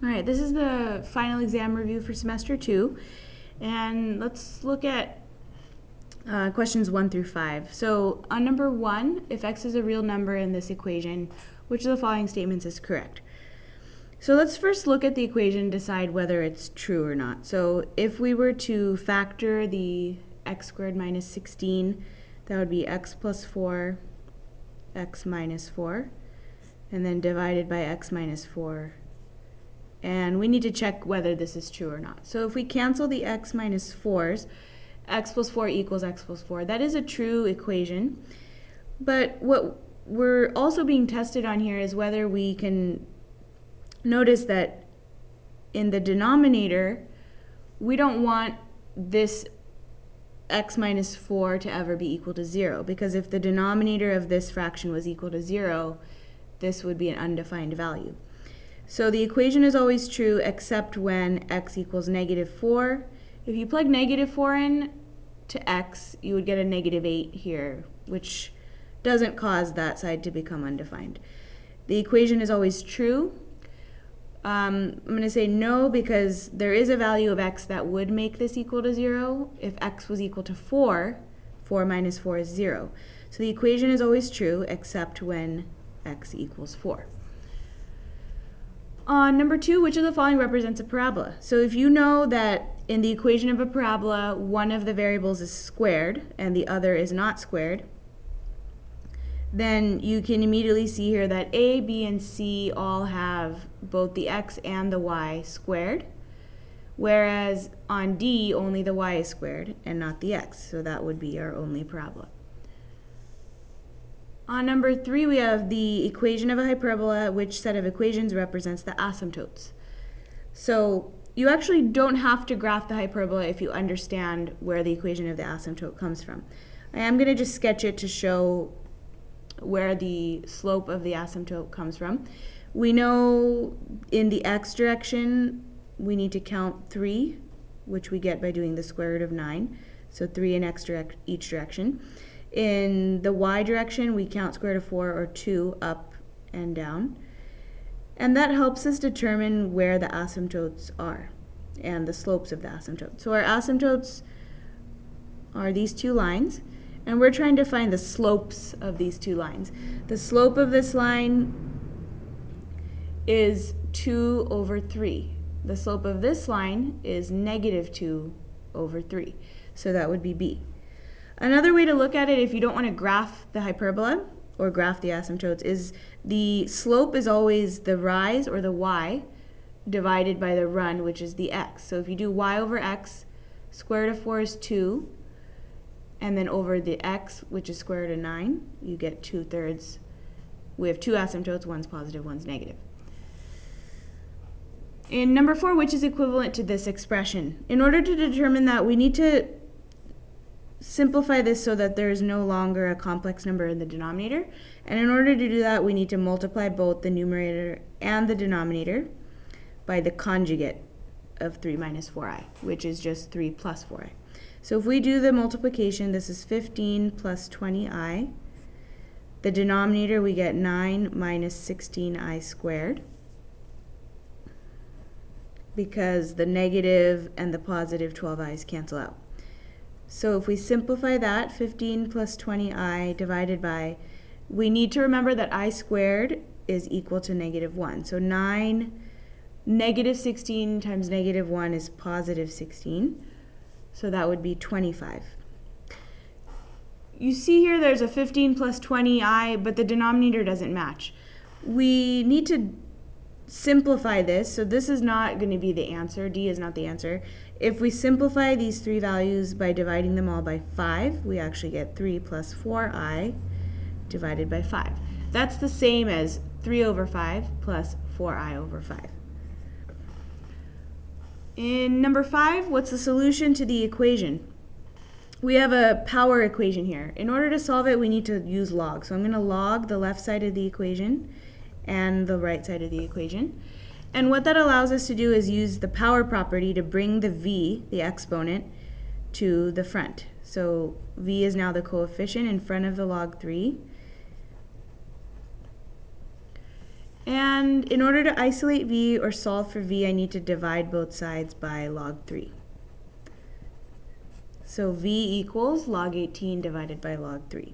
All right, this is the final exam review for semester 2, and let's look at questions 1 through 5. So on number 1, if x is a real number in this equation, which of the following statements is correct? So let's first look at the equation and decide whether it's true or not. So if we were to factor the x squared minus 16, that would be x plus 4, x minus 4, and then divided by x minus 4. And we need to check whether this is true or not. So if we cancel the x minus 4's, x plus 4 equals x plus 4. That is a true equation. But what we're also being tested on here is whether we can notice that in the denominator, we don't want this x minus 4 to ever be equal to 0, because if the denominator of this fraction was equal to 0, this would be an undefined value. So the equation is always true except when x equals negative 4. If you plug negative 4 in to x, you would get a negative 8 here, which doesn't cause that side to become undefined. The equation is always true. I'm going to say no because there is a value of x that would make this equal to 0. If x was equal to 4, 4 minus 4 is 0. So the equation is always true except when x equals 4. On number 2, which of the following represents a parabola? So if you know that in the equation of a parabola, one of the variables is squared and the other is not squared, then you can immediately see here that A, B, and C all have both the x and the y squared, whereas on D, only the y is squared and not the x, so that would be our only parabola. On number 3, we have the equation of a hyperbola, which set of equations represents the asymptotes. So you actually don't have to graph the hyperbola if you understand where the equation of the asymptote comes from. I am going to just sketch it to show where the slope of the asymptote comes from. We know in the x direction we need to count 3, which we get by doing the square root of 9. So 3 in each direction. In the y direction, we count square root of 4 or 2 up and down. And that helps us determine where the asymptotes are and the slopes of the asymptote. So our asymptotes are these two lines, and we're trying to find the slopes of these two lines. The slope of this line is 2 over 3. The slope of this line is negative 2 over 3. So that would be B. Another way to look at it, if you don't want to graph the hyperbola or graph the asymptotes, is the slope is always the rise, or the y, divided by the run, which is the x. So if you do y over x, square root of 4 is 2, and then over the x, which is square root of 9, you get 2/3. We have two asymptotes, one's positive, one's negative. In number 4, which is equivalent to this expression? In order to determine that, we need to simplify this so that there is no longer a complex number in the denominator. And in order to do that, we need to multiply both the numerator and the denominator by the conjugate of 3 minus 4i, which is just 3 plus 4i. So if we do the multiplication, this is 15 plus 20i. The denominator, we get 9 minus 16i squared, because the negative and the positive 12i's cancel out. So if we simplify that, 15 plus 20i divided by, we need to remember that I squared is equal to negative 1. So negative 16 times negative 1 is positive 16. So that would be 25. You see here there's a 15 plus 20i, but the denominator doesn't match. We need to simplify this, so this is not going to be the answer. D is not the answer. If we simplify these three values by dividing them all by 5, we actually get 3 plus 4i divided by 5. That's the same as 3 over 5 plus 4i over 5. In number 5, what's the solution to the equation? We have a power equation here. In order to solve it, we need to use log. So I'm going to log the left side of the equation and the right side of the equation. And what that allows us to do is use the power property to bring the v, the exponent, to the front. So v is now the coefficient in front of the log 3. And in order to isolate v or solve for v, I need to divide both sides by log 3. So v equals log 18 divided by log 3.